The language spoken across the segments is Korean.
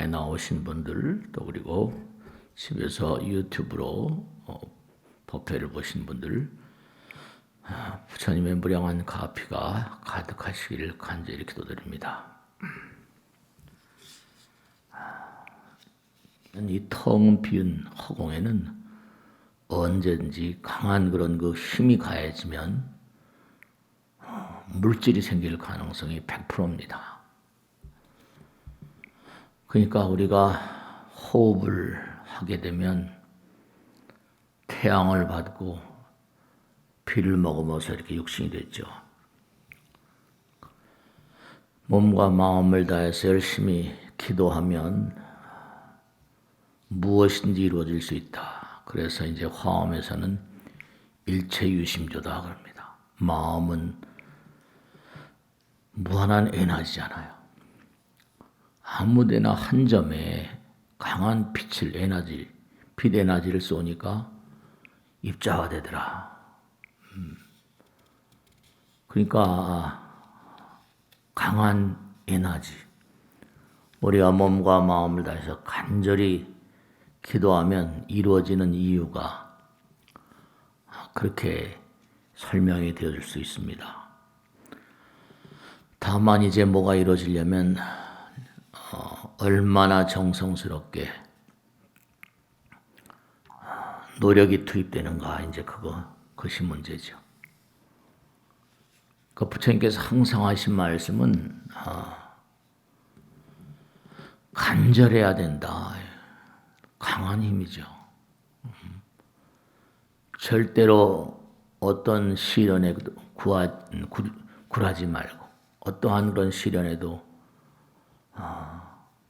강좌에 나오신 분들, 또 그리고 집에서 유튜브로 법회를 보신 분들, 부처님의 무량한 가피가 가득하시기를 간절히 기도드립니다. 이 텅 비은 허공에는 언제든지 강한 그런 그 힘이 가해지면 물질이 생길 가능성이 100%입니다. 그러니까 우리가 호흡을 하게 되면 태양을 받고 피를 먹으면서 이렇게 육신이 됐죠. 몸과 마음을 다해서 열심히 기도하면 무엇인지 이루어질 수 있다. 그래서 이제 화엄에서는 일체유심조다 그럽니다. 마음은 무한한 에너지잖아요. 아무데나 한 점에 강한 빛을 빛 에너지를 쏘니까 입자화되더라. 그러니까 강한 에너지, 우리가 몸과 마음을 다해서 간절히 기도하면 이루어지는 이유가 그렇게 설명이 되어줄 수 있습니다. 다만 이제 뭐가 이루어지려면 얼마나 정성스럽게 노력이 투입되는가, 이제 그것이 문제죠. 그 부처님께서 항상 하신 말씀은 간절해야 된다. 강한 힘이죠. 절대로 어떤 시련에도 굴하지 말고, 어떠한 그런 시련에도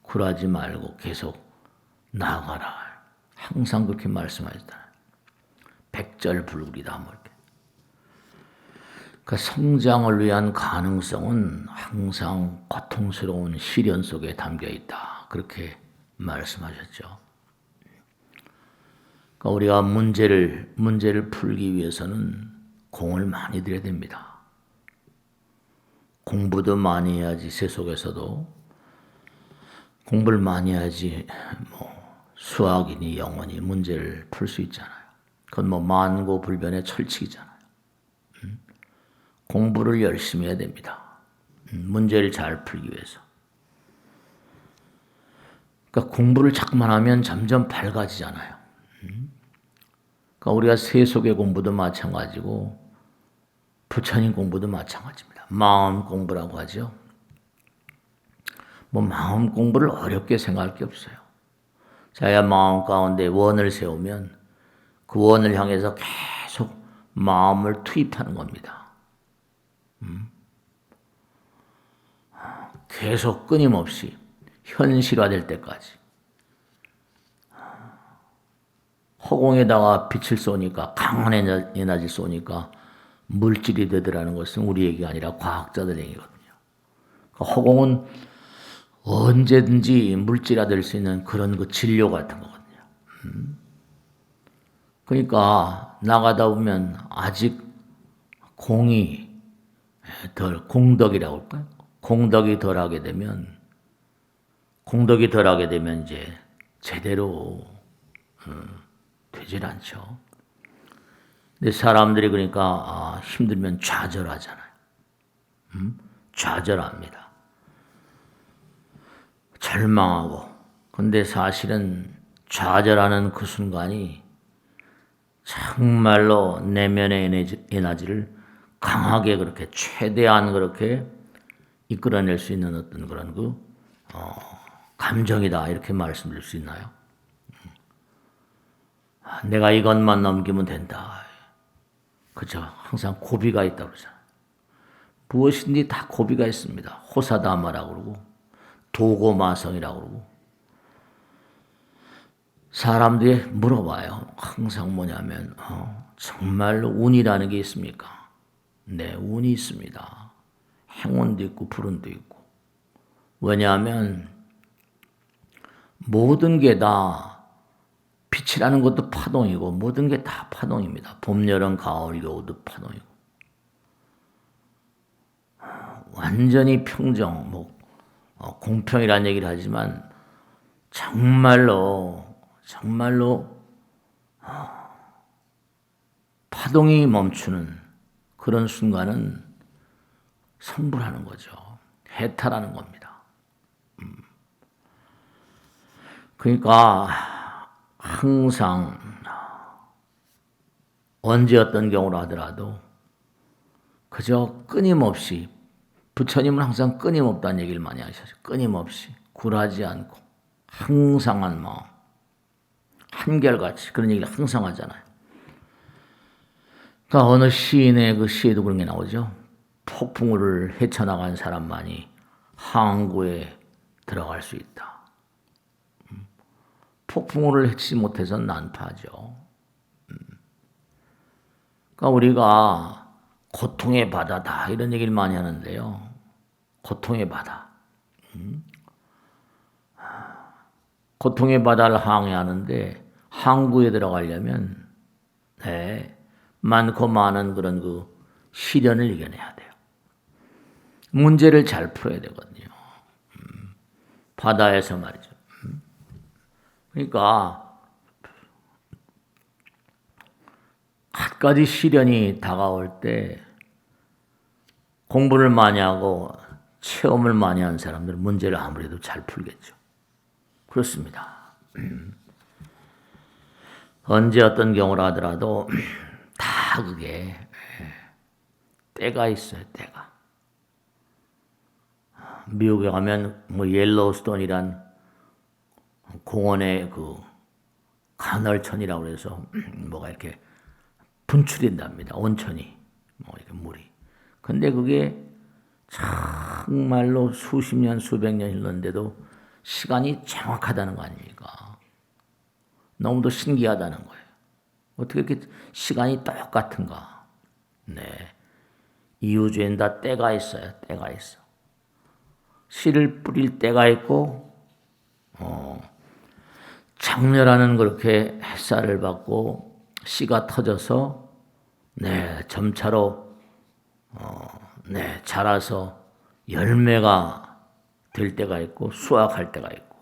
굴하지 말고 계속 나아가라. 항상 그렇게 말씀하셨다. 백절불굴이다. 뭐 이렇게. 그 성장을 위한 가능성은 항상 고통스러운 시련 속에 담겨 있다. 그렇게 말씀하셨죠. 그러니까 우리가 문제를 풀기 위해서는 공을 많이 들여야 됩니다. 공부도 많이 해야지, 세속에서도 공부를 많이 해야지 수학이니 영어니 문제를 풀 수 있잖아요. 그건 만고불변의 철칙이잖아요. 공부를 열심히 해야 됩니다. 문제를 잘 풀기 위해서. 그러니까 공부를 자꾸만 하면 점점 밝아지잖아요. 그러니까 우리가 세속의 공부도 마찬가지고 부처님 공부도 마찬가지입니다. 마음 공부라고 하죠. 마음 공부를 어렵게 생각할 게 없어요. 자야 마음 가운데 원을 세우면 그 원을 향해서 계속 마음을 투입하는 겁니다. 계속 끊임없이 현실화될 때까지. 허공에다가 빛을 쏘니까, 강한 에너지를 쏘니까 물질이 되더라는 것은 우리 얘기가 아니라 과학자들 얘기거든요. 그러니까 허공은 언제든지 물질화될 수 있는 그런 그 진료 같은 거거든요. 그러니까 나가다 보면 아직 공덕이라고 할까요? 공덕이 덜하게 되면 이제 제대로 되질 않죠. 근데 사람들이 그러니까 힘들면 좌절하잖아요. 좌절합니다. 절망하고. 근데 사실은 좌절하는 그 순간이 정말로 내면의 에너지를 강하게 그렇게 최대한 그렇게 이끌어낼 수 있는 어떤 그런 감정이다. 이렇게 말씀드릴 수 있나요? 내가 이것만 넘기면 된다. 그죠? 항상 고비가 있다고 그러잖아요. 무엇인지 다 고비가 있습니다. 호사다마라고 그러고 도고마성이라고 그러고. 사람들이 물어봐요. 항상 뭐냐면 정말로 운이라는 게 있습니까? 네, 운이 있습니다. 행운도 있고 불운도 있고. 왜냐하면 모든 게 다 빛이라는 것도 파동이고 모든 게 다 파동입니다. 봄, 여름, 가을, 겨울도 파동이고. 완전히 평정, 공평이라는 얘기를 하지만 정말로 파동이 멈추는 그런 순간은 성불하는 거죠. 해탈하는 겁니다. 그러니까 항상 언제 어떤 경우로 하더라도 그저 끊임없이, 부처님은 항상 끊임없다는 얘기를 많이 하셨어요. 끊임없이 굴하지 않고 항상한 마음, 한결같이 그런 얘기를 항상 하잖아요. 그러니까 어느 시인의 그 시에도 그런 게 나오죠. 폭풍우를 헤쳐나간 사람만이 항구에 들어갈 수 있다. 폭풍우를 헤치지 못해서는 난파하죠. 그러니까 우리가 고통의 바다다 이런 얘기를 많이 하는데요. 고통의 바다. 고통의 바다를 항해하는데 항구에 들어가려면 많고 많은 그런 그 시련을 이겨내야 돼요. 문제를 잘 풀어야 되거든요. 바다에서 말이죠. 그러니까 갖가지 시련이 다가올 때 공부를 많이 하고 체험을 많이 한 사람들은 문제를 아무래도 잘 풀겠죠. 그렇습니다. 언제 어떤 경우라 하더라도 다 그게 때가 있어요. 때가. 미국에 가면 뭐 옐로우스톤이란 공원의 그 간헐천이라고 해서 뭐가 이렇게 분출된답니다. 온천이 뭐 이렇게 물이. 근데 그게 정말로 수십 년, 수백 년 흘렀는데도 시간이 정확하다는 거 아닙니까? 너무도 신기하다는 거예요. 어떻게 이렇게 시간이 똑같은가? 네. 이 우주엔 다 때가 있어요. 때가 있어. 씨를 뿌릴 때가 있고, 장렬하는 그렇게 햇살을 받고 씨가 터져서, 점차로, 자라서 열매가 될 때가 있고, 수확할 때가 있고,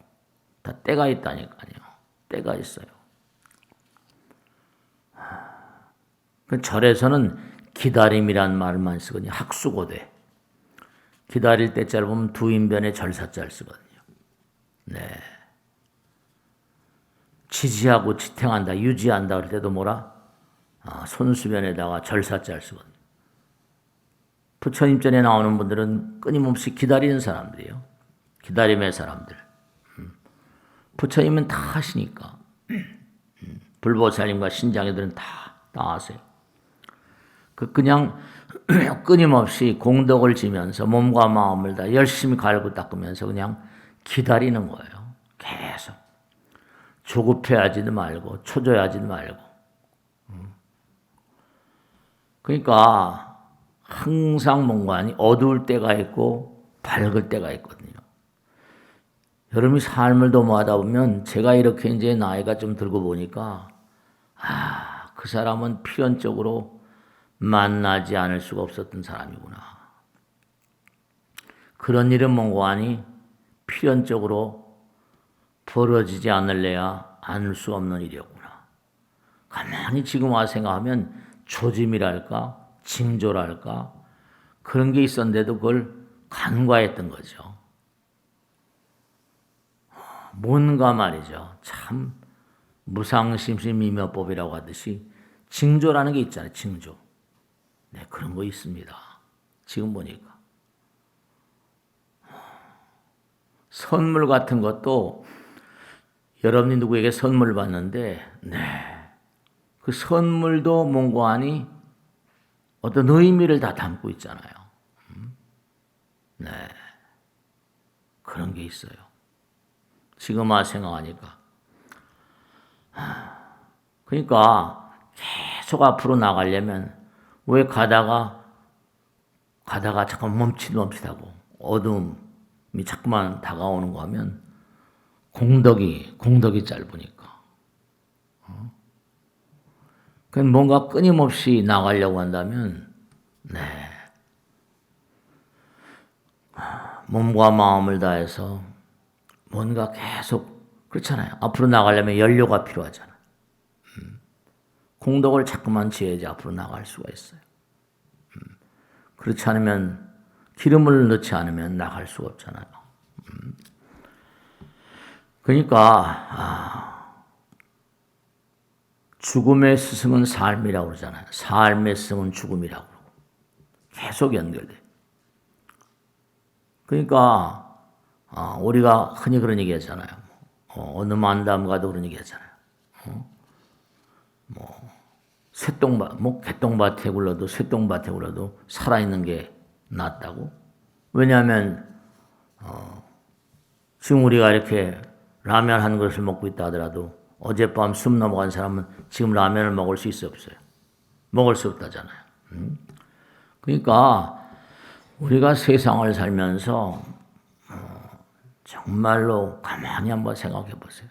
다 때가 있다니까요. 때가 있어요. 그 절에서는 기다림이란 말만 쓰거든요. 학수고대. 기다릴 때자를 보면 두 인변에 절사자를 쓰거든요. 지지하고 지탱한다, 유지한다 그럴 때도 뭐라? 손수변에다가 절사자를 쓰거든요. 부처님 전에 나오는 분들은 끊임없이 기다리는 사람들이에요. 기다림의 사람들. 부처님은 다 하시니까. 불보살님과 신장애들은 다 하세요. 그냥 끊임없이 공덕을 지면서 몸과 마음을 다 열심히 갈고 닦으면서 그냥 기다리는 거예요. 계속. 조급해하지도 말고 초조해하지도 말고. 그러니까 항상 뭔가 어두울 때가 있고 밝을 때가 있거든요. 여러분이 삶을 도모하다 보면 제가 이렇게 이제 나이가 좀 들고 보니까 그 사람은 필연적으로 만나지 않을 수가 없었던 사람이구나. 그런 일은 뭔고하니 필연적으로 벌어지지 않을래야 않을 수 없는 일이었구나. 가만히 지금 와서 생각하면 조짐이랄까 징조랄까 그런 게 있었는데도 그걸 간과했던 거죠. 뭔가 말이죠. 참 무상심심이며법이라고 하듯이 징조라는 게 있잖아요. 징조. 그런 거 있습니다. 지금 보니까. 선물 같은 것도 여러분이 누구에게 선물을 받는데 그 선물도 뭔고 하니 어떤 의미를 다 담고 있잖아요. 그런 게 있어요. 지금 생각하니까. 그러니까 계속 앞으로 나가려면 왜 가다가 잠깐 멈칫멈칫하고 어둠이 자꾸만 다가오는 거 하면 공덕이 짧으니까. 뭔가 끊임없이 나가려고 한다면 몸과 마음을 다해서 뭔가 계속 그렇잖아요. 앞으로 나가려면 연료가 필요하잖아요. 공덕을 자꾸만 지어야지 앞으로 나갈 수가 있어요. 그렇지 않으면 기름을 넣지 않으면 나갈 수가 없잖아요. 그러니까 죽음의 스승은 삶이라고 그러잖아요. 삶의 스승은 죽음이라고 그러고 계속 연결돼. 그러니까 우리가 흔히 그런 얘기 하잖아요. 어느 만담 가도 그런 얘기 하잖아요. 개똥밭에 굴러도 쇠똥밭에 굴러도 살아있는 게 낫다고. 왜냐하면 지금 우리가 이렇게 라면 한 그릇을 먹고 있다 하더라도 어젯밤 숨 넘어간 사람은 지금 라면을 먹을 수 있어요, 없어요? 먹을 수 없다잖아요. 그러니까 우리가 세상을 살면서 정말로 가만히 한번 생각해 보세요.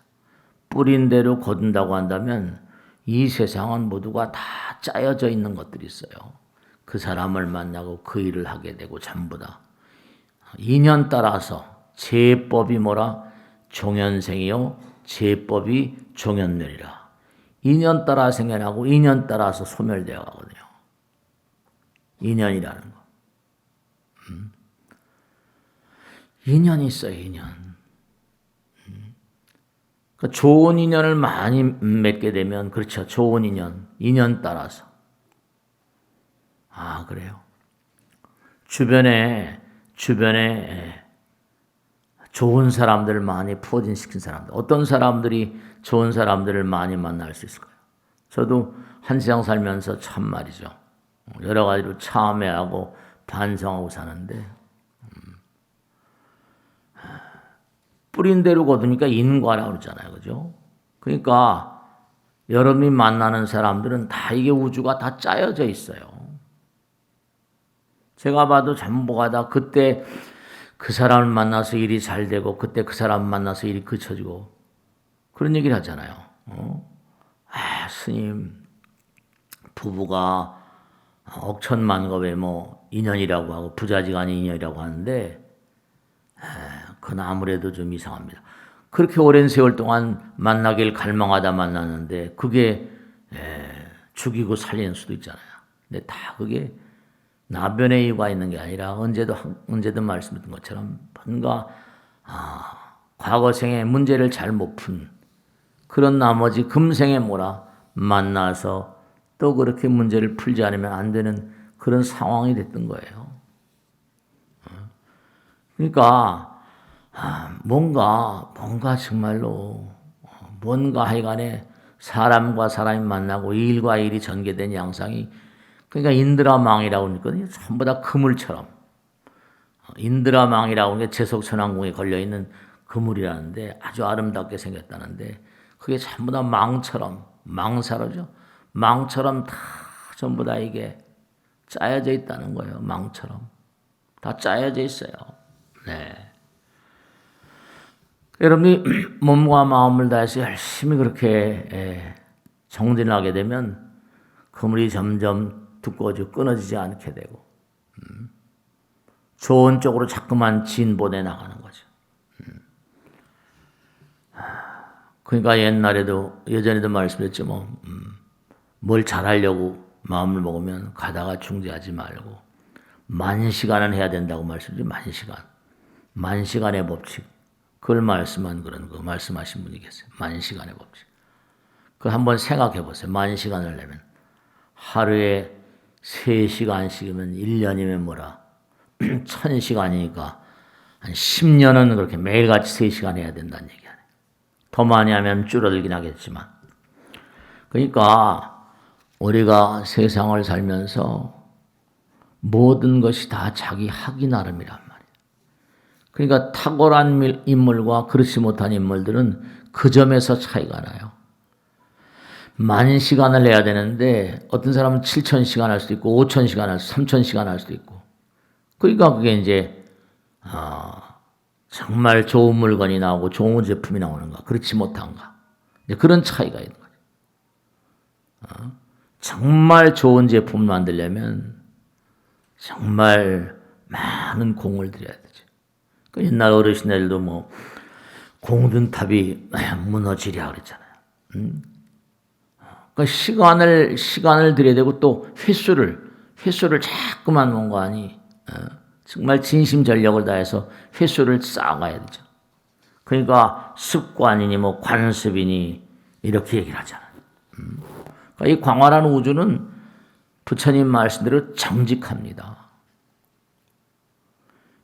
뿌린 대로 거둔다고 한다면 이 세상은 모두가 다 짜여져 있는 것들이 있어요. 그 사람을 만나고 그 일을 하게 되고 전부 다. 인연 따라서 제법이 뭐라? 종연생이요 제법이 종연멸이라. 인연 따라 생겨나고 인연 따라서 소멸되어 가거든요. 인연이라는 거. 인연이 있어요, 인연. 그러니까 좋은 인연을 많이 맺게 되면, 그렇죠. 좋은 인연 따라서. 그래요. 주변에 좋은 사람들을 많이 포진시킨 사람들. 어떤 사람들이 좋은 사람들을 많이 만날 수 있을까요? 저도 한 세상 살면서 참 말이죠. 여러 가지로 참회하고 반성하고 사는데, 뿌린 대로 거두니까 인과라고 그러잖아요. 그죠? 그러니까 여러분이 만나는 사람들은 다 이게 우주가 다 짜여져 있어요. 제가 봐도 전부가 다 그때 그 사람을 만나서 일이 잘 되고 그때 그 사람 만나서 일이 그쳐지고 그런 얘기를 하잖아요. 스님 부부가 억천만겁의 인연이라고 하고 부자지간의 인연이라고 하는데 그건 아무래도 좀 이상합니다. 그렇게 오랜 세월 동안 만나길 갈망하다 만났는데 그게 죽이고 살리는 수도 있잖아요. 근데 다 그게 나변의 이유가 있는 게 아니라 언제든 말씀드린 것처럼 뭔가 과거 생에 문제를 잘 못 푼 그런 나머지 금생에 만나서 또 그렇게 문제를 풀지 않으면 안 되는 그런 상황이 됐던 거예요. 그러니까 뭔가 정말로 뭔가 하여간에 사람과 사람이 만나고 일과 일이 전개된 양상이 그러니까 인드라망이라고 하거든요. 전부 다 그물처럼. 인드라망이라고 하는 게 제석천왕궁에 걸려있는 그물이라는데 아주 아름답게 생겼다는데 그게 전부 다 망처럼 망사로죠. 망처럼 다 전부 다 이게 짜여져 있다는 거예요. 망처럼. 다 짜여져 있어요. 네. 여러분이 몸과 마음을 다해서 열심히 그렇게 정진하게 되면 그물이 점점 두꺼워지고 끊어지지 않게 되고 좋은 쪽으로 자꾸만 진보돼 나가는 거죠. 그러니까 예전에도 말씀드렸죠. 뭘 잘하려고 마음을 먹으면 가다가 중지하지 말고 만시간은 해야 된다고 말씀드렸죠. 만시간의 법칙. 그걸 말씀한 그런 거 말씀하신 분이 계세요. 만시간의 법칙. 그걸 한번 생각해 보세요. 만시간을 내면 하루에 3시간씩이면 1년이면 1000시간이니까 한 10년은 그렇게 매일같이 3시간 해야 된다는 얘기 아니에요. 더 많이 하면 줄어들긴 하겠지만. 그러니까 우리가 세상을 살면서 모든 것이 다 자기 하기 나름이란 말이에요. 그러니까 탁월한 인물과 그렇지 못한 인물들은 그 점에서 차이가 나요. 10,000시간을 해야 되는데 어떤 사람은 7,000시간 할 수도 있고 5,000시간 할 수, 3,000시간 할 수도 있고. 그러니까 그게 이제 정말 좋은 물건이 나오고 좋은 제품이 나오는가, 그렇지 못한가. 이제 그런 차이가 있는 거죠. 정말 좋은 제품을 만들려면 정말 많은 공을 들여야 되죠. 그 옛날 어르신들도 공든탑이 무너지랴 그랬잖아요. 그러니까 시간을 들여야 되고 또 횟수를 자꾸만 뭔가 하니 정말 진심전력을 다해서 횟수를 쌓아가야 되죠. 그러니까 습관이니 뭐 관습이니 이렇게 얘기를 하잖아요. 그러니까 이 광활한 우주는 부처님 말씀대로 정직합니다.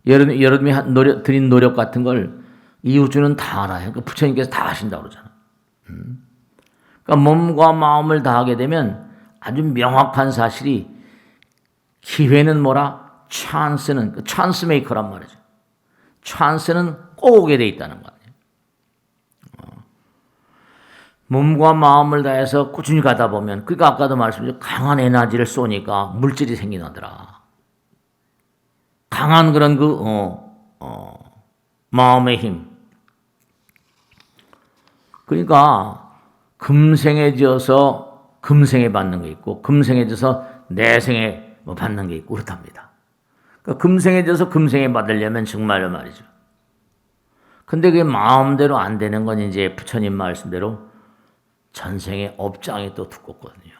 여러분이 드린 노력 같은 걸 이 우주는 다 알아요. 그러니까 부처님께서 다 하신다고 그러잖아요. 그러니까 몸과 마음을 다하게 되면 아주 명확한 사실이 기회는 뭐라? 찬스는 찬스 메이커란 말이죠. 찬스는 꼭 오게 돼 있다는 거 아니에요. 몸과 마음을 다해서 꾸준히 가다 보면 그러니까 아까도 말씀드렸죠. 강한 에너지를 쏘니까 물질이 생기나더라. 강한 그런 마음의 힘. 그러니까 금생에 지어서 금생에 받는 게 있고 금생에 지어서 내생에 받는 게 있고 그렇답니다. 그러니까 금생에 지어서 금생에 받으려면 정말로 말이죠. 근데 그게 마음대로 안 되는 건 이제 부처님 말씀대로 전생의 업장이 또 두껍거든요.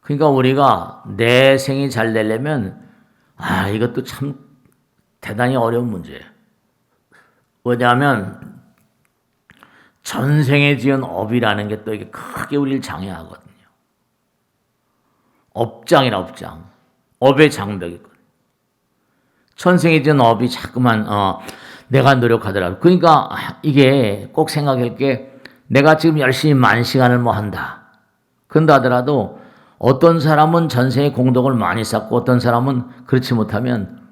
그러니까 우리가 내생이 잘 되려면 이것도 참 대단히 어려운 문제예요. 왜냐하면 전생에 지은 업이라는 게 또 이게 크게 우리를 장애하거든요. 업장이라 업장. 업의 장벽이 있거든요. 전생에 지은 업이 자꾸만 내가 노력하더라도 그러니까 이게 꼭 생각할 게 내가 지금 열심히 만 시간을 뭐 한다. 그런다 하더라도 어떤 사람은 전생에 공덕을 많이 쌓고 어떤 사람은 그렇지 못하면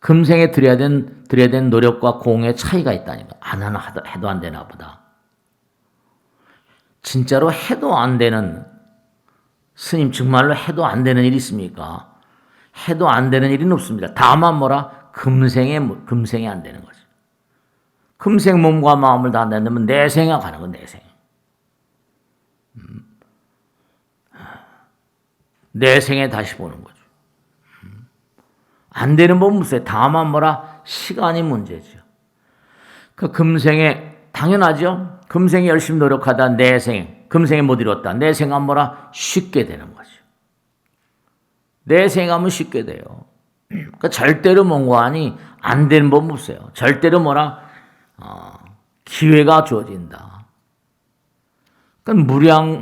금생에 드려야 된 노력과 공의 차이가 있다니까. 하나는 해도 안 되나 보다. 진짜로 해도 안 되는 스님 정말로 해도 안 되는 일이 있습니까? 해도 안 되는 일은 없습니다. 다만 뭐라? 금생에 안 되는 거죠. 금생 몸과 마음을 다 안 된다면 내생에 가는 건 내생. 내생에 다시 보는 거죠. 안 되는 법은 없어요. 다만 뭐라? 시간이 문제죠. 그 금생에 당연하죠. 금생에 열심히 노력하다 내생, 금생에 못 이뤘다. 내생하면 뭐라? 쉽게 되는 거죠. 내생하면 쉽게 돼요. 그러니까 절대로 뭔가 하니 안 되는 법은 없어요. 절대로 뭐라? 기회가 주어진다. 그러니까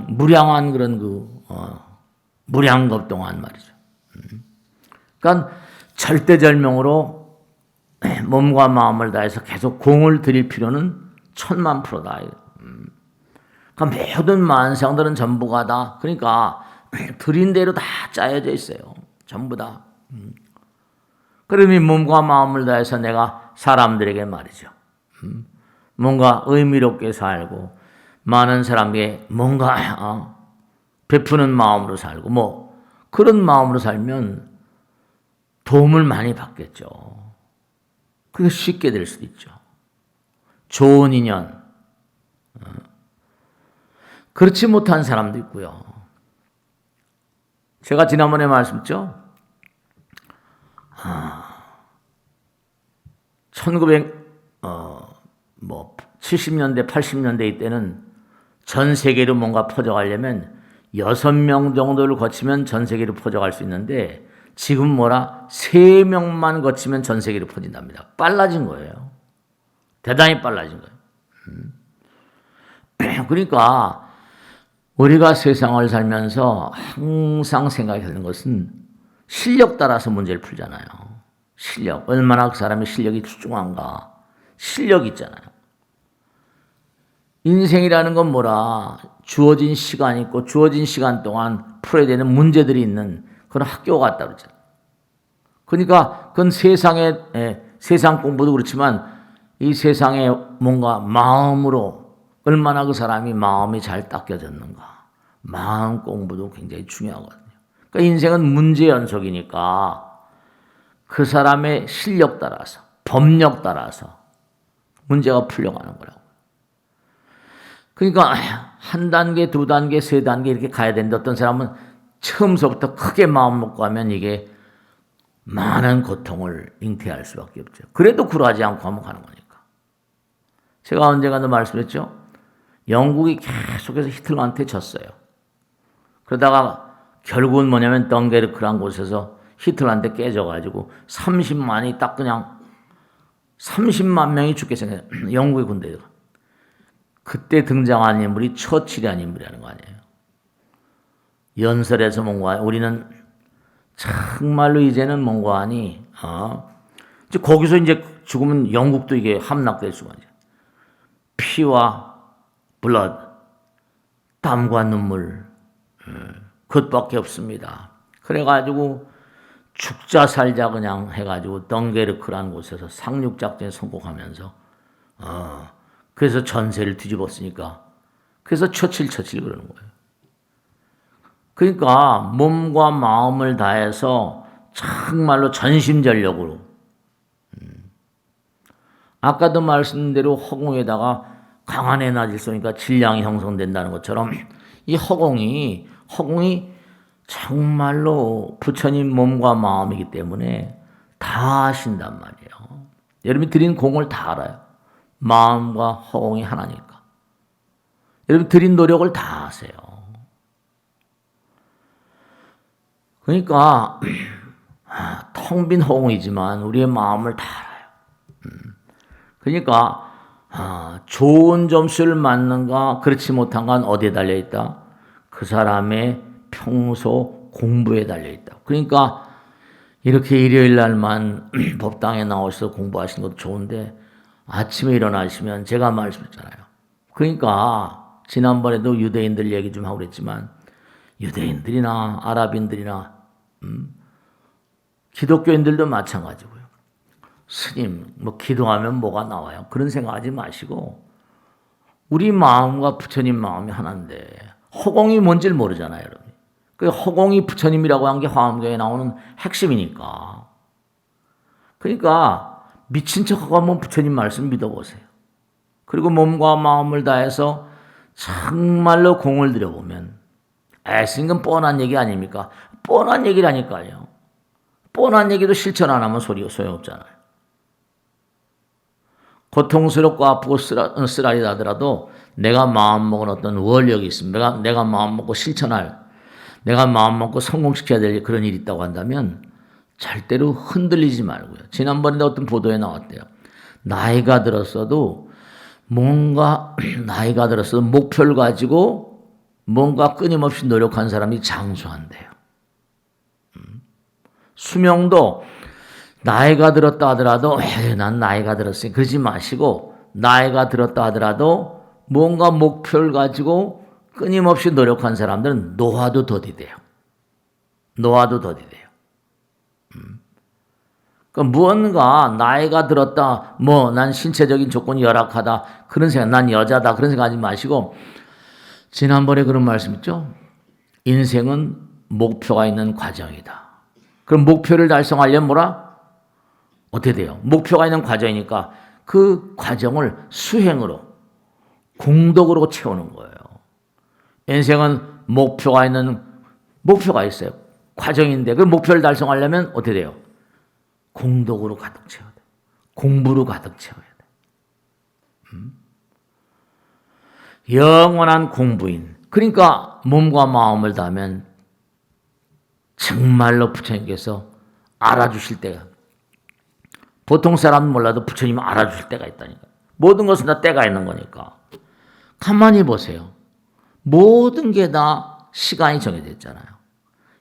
무량한 그런 무량겁 동안 말이죠. 그러니까 절대절명으로 몸과 마음을 다해서 계속 공을 들일 필요는 1000,000%다. 그러니까 모든 만상들은 전부가 다 그러니까 들인 대로 다 짜여져 있어요. 전부 다. 그러면 몸과 마음을 다해서 내가 사람들에게 말이죠. 뭔가 의미롭게 살고 많은 사람에게 뭔가 베푸는 마음으로 살고 뭐 그런 마음으로 살면 도움을 많이 받겠죠. 그게 쉽게 될 수도 있죠. 좋은 인연. 그렇지 못한 사람도 있고요. 제가 지난번에 말씀했죠. 70년대, 80년대 이때는 전 세계로 뭔가 퍼져가려면 6명 정도를 거치면 전 세계로 퍼져갈 수 있는데 지금 뭐라 3명만 거치면 전 세계로 퍼진답니다. 빨라진 거예요. 대단히 빨라진 거예요. 그러니까 우리가 세상을 살면서 항상 생각해야 되는 것은 실력 따라서 문제를 풀잖아요. 실력. 얼마나 그 사람의 실력이 출중한가. 실력 있잖아요. 인생이라는 건 뭐라 주어진 시간이 있고 주어진 시간 동안 풀어야 되는 문제들이 있는 그런 학교가 같다 그러잖아요. 그러니까 그건 세상 공부도 그렇지만 이 세상에 뭔가 마음으로 얼마나 그 사람이 마음이 잘 닦여졌는가. 마음 공부도 굉장히 중요하거든요. 그러니까 인생은 문제 연속이니까 그 사람의 실력 따라서 법력 따라서 문제가 풀려가는 거라고. 그러니까 한 단계, 두 단계, 세 단계 이렇게 가야 되는데 어떤 사람은 처음서부터 크게 마음 먹고 하면 이게 많은 고통을 잉태할 수밖에 없죠. 그래도 굴하지 않고 하면 가는 거니까. 제가 언젠가도 말씀했죠. 영국이 계속해서 히틀러한테 졌어요. 그러다가 결국은 뭐냐면 덩게르크란 곳에서 히틀러한테 깨져가지고 30만이 딱 그냥 30만 명이 죽게 생겼어요. 영국의 군대가. 그때 등장한 인물이 처칠이라는 인물이라는 거 아니에요. 연설에서 뭔가 우리는 정말로 이제는 뭔가 하니 이제 거기서 이제 죽으면 영국도 이게 함락될 수가 있어요. 피와 블러드, 땀과 눈물 그것밖에 없습니다. 그래가지고 죽자 살자 그냥 해가지고 덩게르크라는 곳에서 상륙작전에 성공하면서 그래서 전세를 뒤집었으니까 그래서 처칠 그러는 거예요. 그러니까 몸과 마음을 다해서 정말로 전심전력으로 아까도 말씀대로 허공에다가 강한 에너지를 쏘니까 질량이 형성된다는 것처럼 이 허공이 정말로 부처님 몸과 마음이기 때문에 다 아신단 말이에요. 여러분이 드린 공을 다 알아요. 마음과 허공이 하나니까. 여러분 드린 노력을 다 아세요. 그러니까 텅 빈 허공이지만 우리의 마음을 다 알아요. 그러니까 좋은 점수를 맞는가 그렇지 못한 건 어디에 달려있다? 그 사람의 평소 공부에 달려있다. 그러니까 이렇게 일요일 날만 법당에 나오셔서 공부하시는 것도 좋은데 아침에 일어나시면 제가 말씀했잖아요. 그러니까 지난번에도 유대인들 얘기 좀 하고 그랬지만 유대인들이나 아랍인들이나 기독교인들도 마찬가지고요. 스님 뭐 기도하면 뭐가 나와요. 그런 생각하지 마시고 우리 마음과 부처님 마음이 하나인데 허공이 뭔지를 모르잖아요. 여러분. 그 허공이 부처님이라고 한 게 화엄경에 나오는 핵심이니까. 그러니까 미친 척하고 한번 부처님 말씀 믿어보세요. 그리고 몸과 마음을 다해서 정말로 공을 들여보면 애쓰는 건 뻔한 얘기 아닙니까? 뻔한 얘기라니까요. 뻔한 얘기도 실천 안 하면 소용없잖아요. 고통스럽고 아프고 쓰라리 나더라도 내가 마음먹은 어떤 원력이 있습니다. 내가 마음먹고 실천할, 내가 마음먹고 성공시켜야 될 그런 일이 있다고 한다면 절대로 흔들리지 말고요. 지난번에 어떤 보도에 나왔대요. 나이가 들었어도 목표를 가지고 뭔가 끊임없이 노력한 사람이 장수한대요. 수명도 나이가 들었다 하더라도 난 나이가 들었으니 그러지 마시고 나이가 들었다 하더라도 뭔가 목표를 가지고 끊임없이 노력한 사람들은 노화도 더디대요. 그러니까 무언가 나이가 들었다, 난 신체적인 조건이 열악하다, 그런 생각, 난 여자다, 그런 생각하지 마시고 지난번에 그런 말씀 있죠? 인생은 목표가 있는 과정이다. 그럼 목표를 달성하려면 뭐라? 어떻게 돼요? 목표가 있는 과정이니까 그 과정을 수행으로, 공덕으로 채우는 거예요. 인생은 목표가 있어요. 과정인데 그 목표를 달성하려면 어떻게 돼요? 공덕으로 가득 채워야 돼. 공부로 가득 채워야 돼. 영원한 공부인. 그러니까 몸과 마음을 다하면 정말로 부처님께서 알아주실 때가, 보통 사람은 몰라도 부처님은 알아주실 때가 있다니까. 모든 것은 다 때가 있는 거니까. 가만히 보세요. 모든 게 다 시간이 정해져 있잖아요.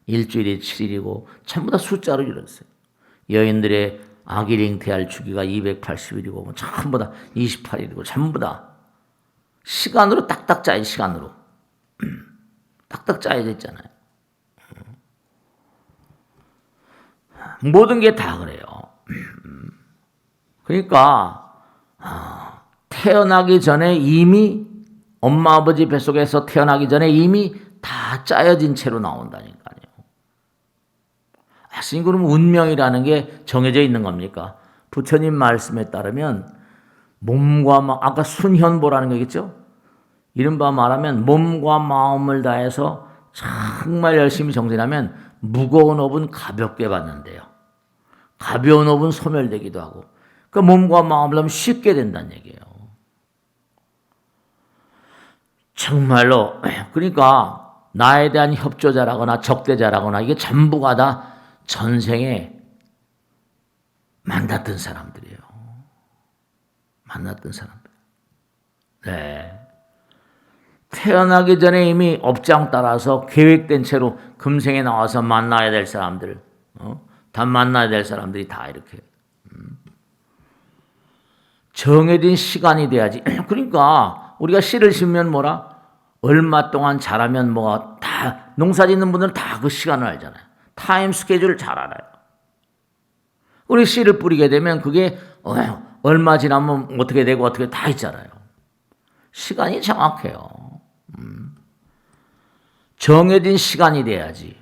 일주일이 7일이고 전부 다 숫자로 이루어졌어요. 여인들의 아기를 잉태할 주기가 280일이고 전부 다 28일이고 전부 다 시간으로 딱딱 짜여, 시간으로. 딱딱 짜여져 있잖아요. 모든 게 다 그래요. 그러니까 태어나기 전에 이미 엄마 아버지 뱃속에서 태어나기 전에 이미 다 짜여진 채로 나온다니까요. 스님 그러면 운명이라는 게 정해져 있는 겁니까? 부처님 말씀에 따르면 몸과 마음, 아까 순현보라는 거겠죠? 이른바 말하면 몸과 마음을 다해서 정말 열심히 정진하면 무거운 업은 가볍게 받는데요. 가벼운 업은 소멸되기도 하고, 그 몸과 마음을 하면 쉽게 된다는 얘기예요. 정말로 그러니까 나에 대한 협조자라거나 적대자라거나 이게 전부가 다 전생에 만났던 사람들이에요. 만났던 사람들. 네. 태어나기 전에 이미 업장 따라서 계획된 채로 금생에 나와서 만나야 될 사람들, 다 만나야 될 사람들이 다 이렇게 정해진 시간이 돼야지. 그러니까 우리가 씨를 심으면 뭐라? 얼마 동안 자라면 뭐가 다 농사 짓는 분들은 다 그 시간을 알잖아요. 타임 스케줄을 잘 알아요. 우리 씨를 뿌리게 되면 그게 얼마 지나면 어떻게 되고 어떻게 다 있잖아요. 시간이 정확해요. 정해진 시간이 돼야지.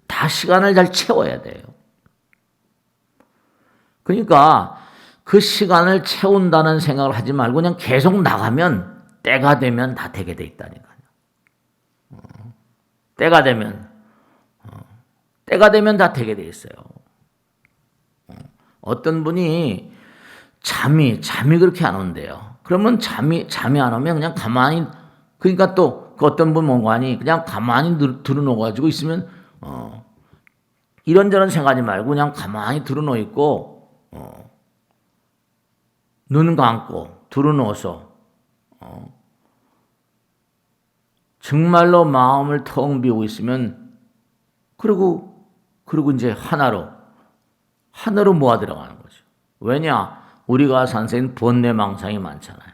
다 시간을 잘 채워야 돼요. 그러니까 그 시간을 채운다는 생각을 하지 말고 그냥 계속 나가면 때가 되면 다 되게 돼 있다니까요. 때가 되면 다 되게 돼 있어요. 어떤 분이 잠이 그렇게 안 온대요. 그러면 잠이 안 오면 그냥 가만히, 그러니까 또 그 어떤 분 뭔가니 그냥 가만히 들어놓아가지고 있으면 이런저런 생각하지 말고 그냥 가만히 들어놓고 있고 눈 감고 들어놓아서 정말로 마음을 텅 비우고 있으면 그리고 이제 하나로 모아 들어가는 거죠. 왜냐? 우리가 산 세는 번뇌망상이 많잖아요.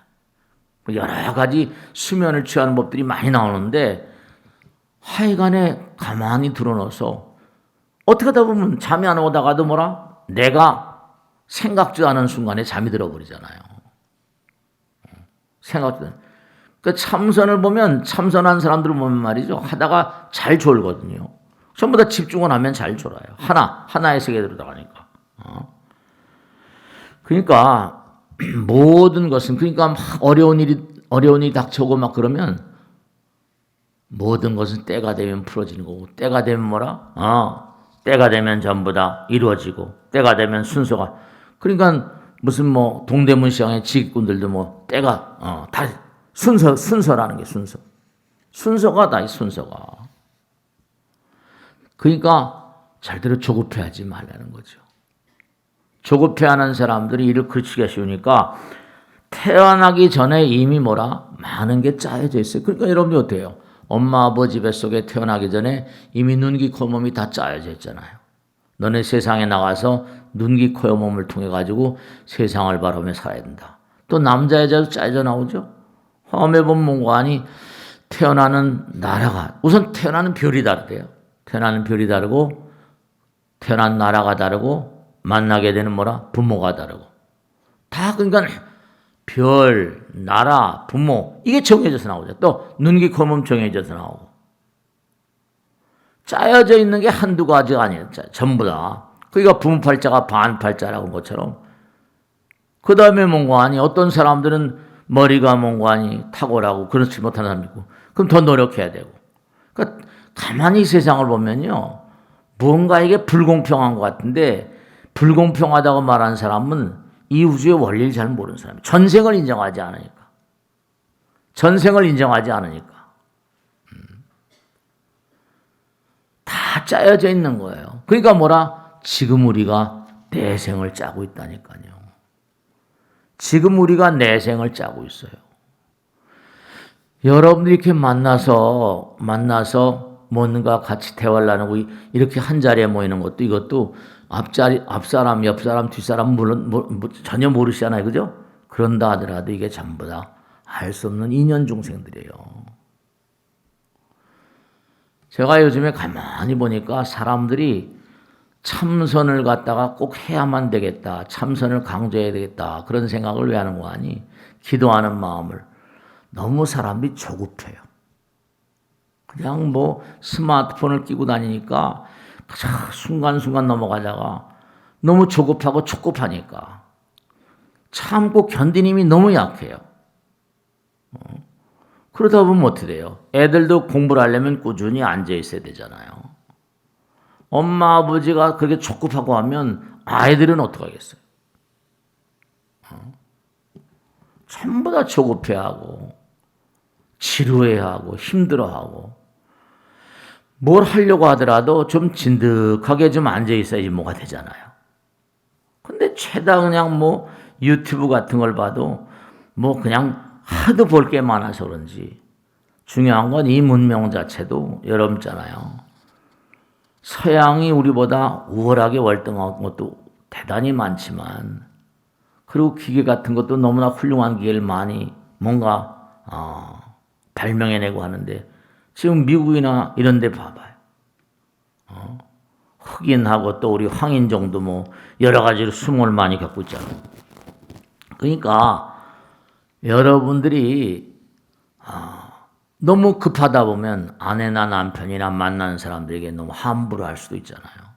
여러 가지 수면을 취하는 법들이 많이 나오는데 하여간에 가만히 들어놓아서 어떻게 하다 보면 잠이 안 오다가도 뭐라? 내가 생각지도 않은 순간에 잠이 들어버리잖아요. 그 참선을 보면 참선한 사람들을 보면 말이죠. 하다가 잘 졸거든요. 전부 다 집중을 하면 잘 졸아요. 하나의 세계에 들어가니까. 그러니까 모든 것은 그러니까 막 어려운 일이 닥쳐오고 막 그러면 모든 것은 때가 되면 풀어지는 거고 때가 되면 뭐라? 때가 되면 전부 다 이루어지고 때가 되면 순서가 그러니까 무슨 뭐 동대문 시장의 지식꾼들도 뭐 때가 다 순서라는 게 순서가 다 순서가 그러니까 잘대로 조급해하지 말라는 거죠. 조급해하는 사람들이 이를 그치기가 쉬우니까 태어나기 전에 이미 뭐라? 많은 게 짜여져 있어요. 그러니까 여러분이 어때요? 엄마 아버지 뱃속에 태어나기 전에 이미 눈기 코 몸이 다 짜여져 있잖아요. 너네 세상에 나가서 눈기 코 몸을 통해 가지고 세상을 바라보며 살아야 된다. 또 남자 여자도 짜여져 나오죠. 화엄에 보면 뭔가 아니 태어나는 나라가 우선 태어나는 별이 다르대요. 태어나는 별이 다르고 태어난 나라가 다르고 만나게 되는 뭐라? 부모가 다르고. 다 그러니까 별, 나라, 부모 이게 정해져서 나오죠. 또 눈기, 코, 몸 정해져서 나오고. 짜여져 있는 게 한두 가지가 아니에요. 전부 다. 그러니까 부모팔자가 반팔자라고 한 것처럼. 그 다음에 뭔가 아니 어떤 사람들은 머리가 뭔가 아니 탁월하고 그렇지 못한 사람이 있고 그럼 더 노력해야 되고. 그러니까 가만히 세상을 보면요. 무언가 이게 불공평한 것 같은데 불공평하다고 말하는 사람은 이 우주의 원리를 잘 모르는 사람이에요. 전생을 인정하지 않으니까. 다 짜여져 있는 거예요. 그러니까 뭐라? 지금 우리가 내생을 짜고 있다니까요. 지금 우리가 내생을 짜고 있어요. 여러분들이 이렇게 만나서 뭔가 같이 대화를 나누고 이렇게 한 자리에 모이는 것도 이것도 앞사람, 옆사람, 뒷사람 물론 전혀 모르시잖아요. 그죠? 그런다 하더라도 이게 전부 다 알 수 없는 인연 중생들이에요. 제가 요즘에 가만히 보니까 사람들이 참선을 갖다가 꼭 해야만 되겠다. 참선을 강조해야 되겠다. 그런 생각을 왜 하는 거 아니? 기도하는 마음을. 너무 사람들이 조급해요. 그냥 뭐 스마트폰을 끼고 다니니까 순간순간 넘어가다가 너무 조급하고 촉급하니까 참고 견디는 힘이 너무 약해요. 그러다 보면 어떻게 돼요? 애들도 공부를 하려면 꾸준히 앉아 있어야 되잖아요. 엄마 아버지가 그렇게 촉급하고 하면 아이들은 어떻게 하겠어요? 전부 다 조급해하고 지루해하고 힘들어하고 뭘 하려고 하더라도 좀 진득하게 좀 앉아 있어야지 뭐가 되잖아요. 근데 죄다 그냥 뭐 유튜브 같은 걸 봐도 뭐 그냥 하도 볼 게 많아서 그런지 중요한 건 이 문명 자체도 여러분 있잖아요. 서양이 우리보다 우월하게 월등한 것도 대단히 많지만 그리고 기계 같은 것도 너무나 훌륭한 기계를 많이 뭔가 발명해내고 하는데 지금 미국이나 이런 데 봐봐요. 흑인하고 또 우리 황인종도 뭐 여러 가지로 수모를 많이 겪고 있잖아요. 그러니까 여러분들이 너무 급하다 보면 아내나 남편이나 만나는 사람들에게 너무 함부로 할 수도 있잖아요.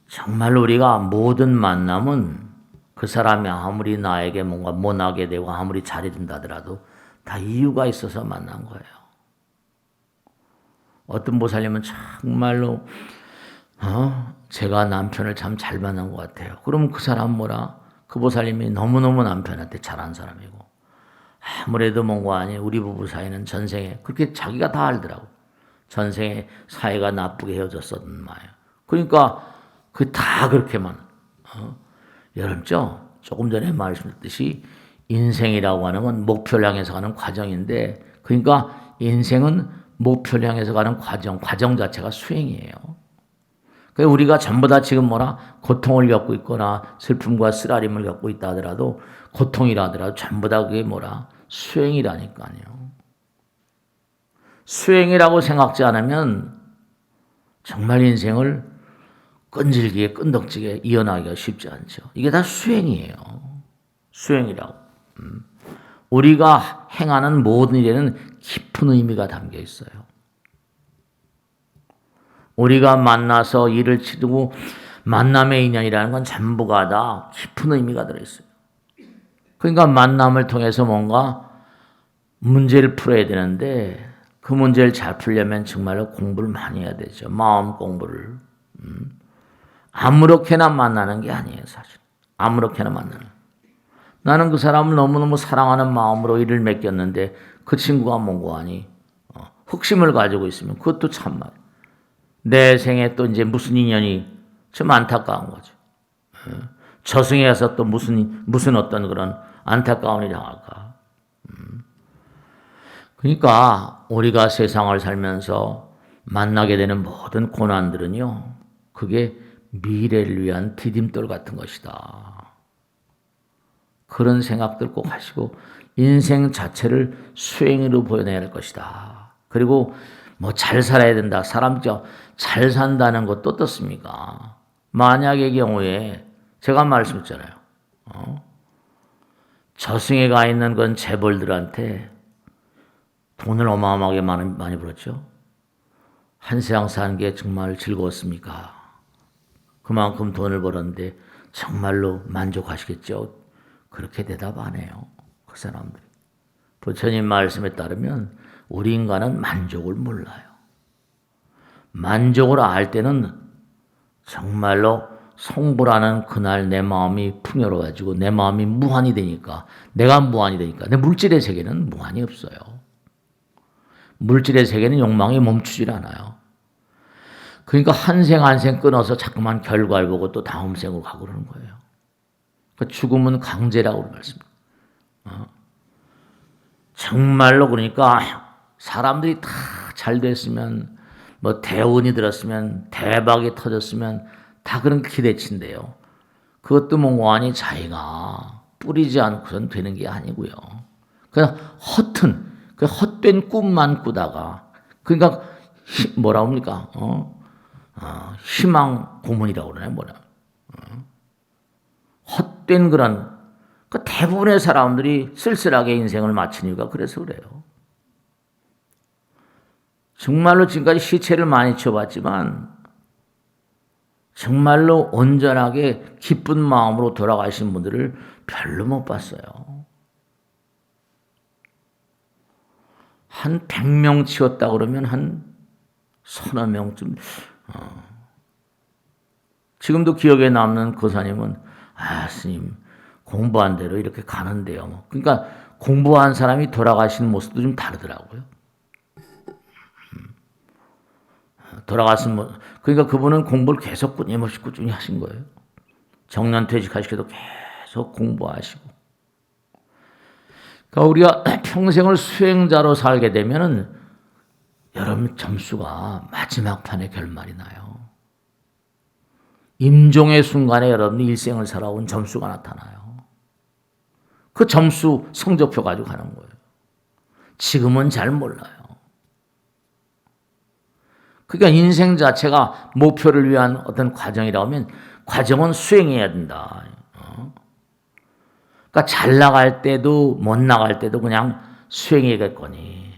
정말 우리가 모든 만남은 그 사람이 아무리 나에게 뭔가 못하게 되고 아무리 잘해준다 하더라도 다 이유가 있어서 만난 거예요. 어떤 보살님은 정말로 제가 남편을 참 잘 만난 것 같아요. 그러면 그 사람 뭐라? 그 보살님이 너무너무 남편한테 잘한 사람이고 아무래도 뭔가 아니 우리 부부 사이는 전생에 그렇게 자기가 다 알더라고. 전생에 사이가 나쁘게 헤어졌었던 말이에요. 그러니까 그 다 그렇게만 여러분죠? 조금 전에 말씀드렸듯이 인생이라고 하는 건 목표를 향해서 가는 과정인데 그러니까 인생은 목표를 향해서 가는 과정 자체가 수행이에요. 그러니까 우리가 전부 다 지금 뭐라 고통을 겪고 있거나 슬픔과 쓰라림을 겪고 있다 하더라도 고통이라 하더라도 전부 다 그게 뭐라 수행이라니까요. 수행이라고 생각지 않으면 정말 인생을 끈질기게 끈덕지게 이어나가기가 쉽지 않죠. 이게 다 수행이에요. 수행이라고. 우리가 행하는 모든 일에는 깊은 의미가 담겨 있어요. 우리가 만나서 일을 치르고 만남의 인연이라는 건 전부가 다 깊은 의미가 들어있어요. 그러니까 만남을 통해서 뭔가 문제를 풀어야 되는데 그 문제를 잘 풀려면 정말로 공부를 많이 해야 되죠. 마음 공부를. 아무렇게나 만나는 게 아니에요, 사실. 아무렇게나 만나는. 나는 그 사람을 너무너무 사랑하는 마음으로 일을 맡겼는데 그 친구가 뭔고 하니 흑심을 가지고 있으면 그것도 참말. 내 생에 또 이제 무슨 인연이 좀 안타까운 거죠. 저승에 가서 또 무슨 어떤 그런 안타까운 일을 당할까. 그러니까 우리가 세상을 살면서 만나게 되는 모든 고난들은요. 그게 미래를 위한 디딤돌 같은 것이다. 그런 생각들 꼭 하시고 인생 자체를 수행으로 보여내야 할 것이다. 그리고 뭐 잘 살아야 된다. 사람 잘 산다는 것도 어떻습니까? 만약의 경우에 제가 말씀했잖아요. 저승에 가 있는 건 재벌들한테 돈을 어마어마하게 많이 벌었죠. 한 세상 사는 게 정말 즐거웠습니까? 그만큼 돈을 벌었는데 정말로 만족하시겠죠? 그렇게 대답 안 해요. 그 사람들이. 부처님 말씀에 따르면 우리 인간은 만족을 몰라요. 만족을 알 때는 정말로 성불하는 그날 내 마음이 풍요로워지고 내 마음이 무한이 되니까 내가 무한이 되니까 내 물질의 세계는 무한이 없어요. 물질의 세계는 욕망이 멈추질 않아요. 그러니까 한 생 한 생 끊어서 자꾸만 결과를 보고 또 다음 생으로 가고 그러는 거예요. 그 죽음은 강제라고 말씀합니다. 정말로 그러니까 사람들이 다 잘 됐으면 뭐 대운이 들었으면 대박이 터졌으면 다 그런 기대치인데요. 그것도 몽고하니 자기가 뿌리지 않고선 되는 게 아니고요. 그냥 그 헛된 꿈만 꾸다가 그러니까 뭐라 합니까? 희망 고문이라고 그러나요? 뭐라? 헛된 그런 그 대부분의 사람들이 쓸쓸하게 인생을 마친 이유가 그래서 그래요. 정말로 지금까지 시체를 많이 치워봤지만 정말로 온전하게 기쁜 마음으로 돌아가신 분들을 별로 못 봤어요. 한 100명 치웠다 그러면 한 서너 명쯤. 지금도 기억에 남는 거사님은 스님 공부한 대로 이렇게 가는데요. 그러니까 공부한 사람이 돌아가신 모습도 좀 다르더라고요. 돌아가신 모습. 그러니까 그분은 공부를 계속 끊임없이 꾸준히 하신 거예요. 정년 퇴직하시기도 계속 공부하시고. 그러니까 우리가 평생을 수행자로 살게 되면은 여러분 점수가 마지막 판에 결말이 나요. 임종의 순간에 여러분이 일생을 살아온 점수가 나타나요. 그 점수 성적표 가지고 가는 거예요. 지금은 잘 몰라요. 그러니까 인생 자체가 목표를 위한 어떤 과정이라고 하면 과정은 수행해야 된다. 그러니까 잘 나갈 때도 못 나갈 때도 그냥 수행해야겠거니.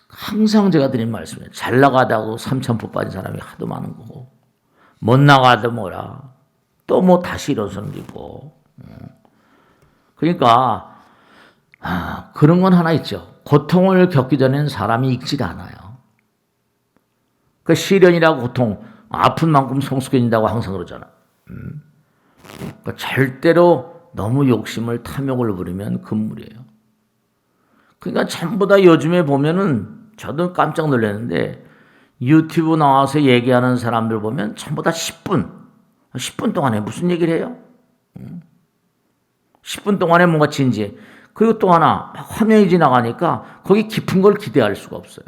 항상 제가 드린 말씀이에요. 잘 나가다고 삼천포 빠진 사람이 하도 많은 거고 못 나가도 뭐라 또 뭐 다시 일어서는 게 있고. 그러니까 그런 건 하나 있죠. 고통을 겪기 전에는 사람이 익지가 않아요. 그 시련이라고 고통, 아픈 만큼 성숙해진다고 항상 그러잖아. 그러니까 절대로 너무 욕심을 탐욕을 부리면 금물이에요. 그러니까 전부 다 요즘에 보면은 저도 깜짝 놀랐는데 유튜브 나와서 얘기하는 사람들 보면 전부 다 10분 동안에 무슨 얘기를 해요? 10분 동안에 뭔가 진지해. 그리고 또 하나 화면이 지나가니까 거기 깊은 걸 기대할 수가 없어요.